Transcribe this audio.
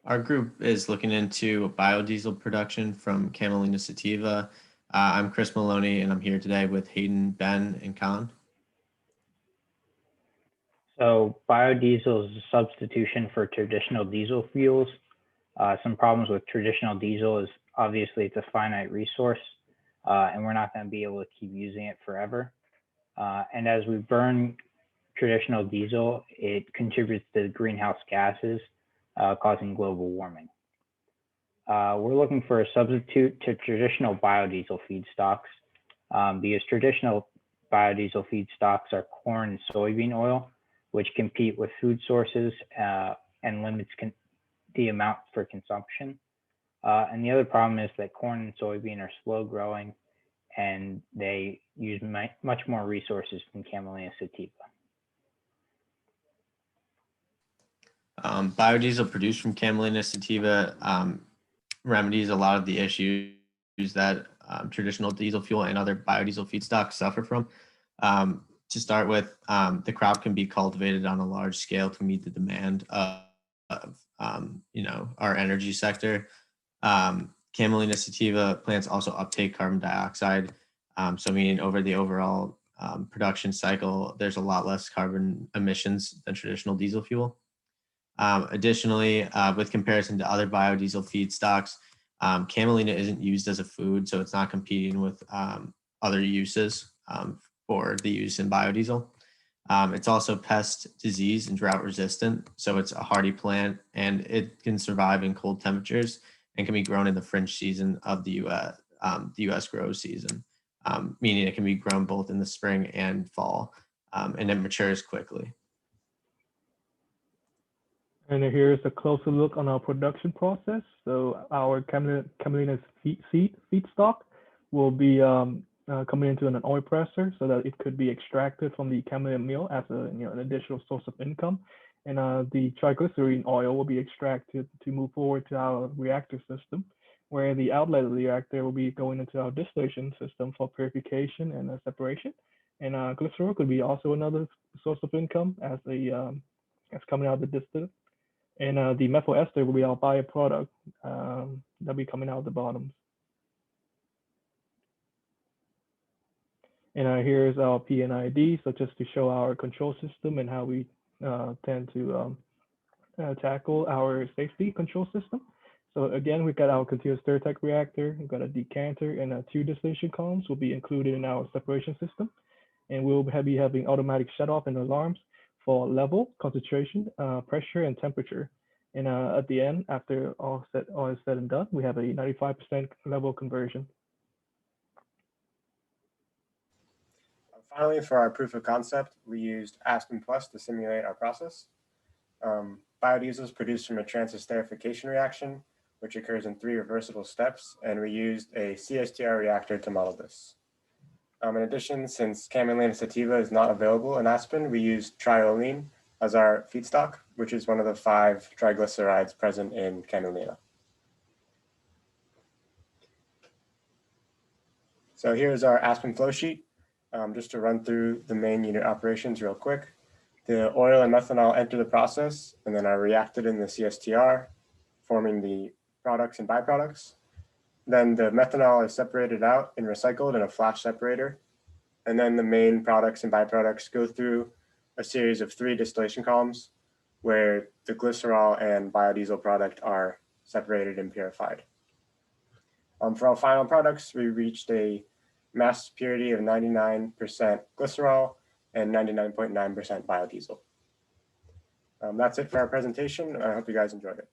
Our group is looking into biodiesel production from Camelina Sativa. I'm Chris Maloney, and I'm here today with Hayden, Ben, and Colin. So biodiesel is a substitution for traditional diesel fuels. Some problems with traditional diesel is obviously it's a finite resource, and we're not going to be able to keep using it forever. And as we burn traditional diesel, it contributes to greenhouse gases, causing global warming. We're looking for a substitute to traditional biodiesel feedstocks because traditional biodiesel feedstocks are corn and soybean oil, which compete with food sources and limits the amount for consumption. And the other problem is that corn and soybean are slow growing and they use much more resources than Camelina sativa. Biodiesel produced from Camelina Sativa remedies a lot of the issues that traditional diesel fuel and other biodiesel feedstocks suffer from. To start with, the crop can be cultivated on a large scale to meet the demand of our energy sector. Camelina sativa plants also uptake carbon dioxide, so meaning over the overall production cycle, there's a lot less carbon emissions than traditional diesel fuel. Additionally, with comparison to other biodiesel feedstocks, camelina isn't used as a food, so it's not competing with other uses for the use in biodiesel. It's also pest, disease, and drought resistant, so it's a hardy plant and it can survive in cold temperatures and can be grown in the fringe season of the U.S. grow season, meaning it can be grown both in the spring and fall, and it matures quickly. And here's a closer look on our production process. So our camelina feedstock will be coming into an oil presser so that it could be extracted from the camelina meal as an additional source of income. And the triglycerine oil will be extracted to move forward to our reactor system, where the outlet of the reactor will be going into our distillation system for purification and separation. And glycerol could be also another source of income as coming out of the distillate. And the methyl ester will be our byproduct that'll be coming out of the bottoms. And here's our PNID, so just to show our control system and how we tend to tackle our safety control system. So again, we've got our continuous stir-type reactor, we've got a decanter, and 2 distillation columns will be included in our separation system. And we'll be having automatic shut-off and alarms for level, concentration, pressure, and temperature. And at the end, after all is said and done, we have a 95% level conversion. Finally, for our proof of concept, we used Aspen Plus to simulate our process. Biodiesel is produced from a transesterification reaction, which occurs in 3 reversible steps, and we used a CSTR reactor to model this. In addition, since Camelina sativa is not available in Aspen, we used triolene as our feedstock, which is one of the 5 triglycerides present in camelina. So here's our Aspen flow sheet. Just to run through the main unit operations real quick. The oil and methanol enter the process and then are reacted in the CSTR, forming the products and byproducts. Then the methanol is separated out and recycled in a flash separator. And then the main products and byproducts go through a series of 3 distillation columns where the glycerol and biodiesel product are separated and purified. For our final products, we reached a mass purity of 99% glycerol and 99.9% biodiesel. That's it for our presentation. I hope you guys enjoyed it.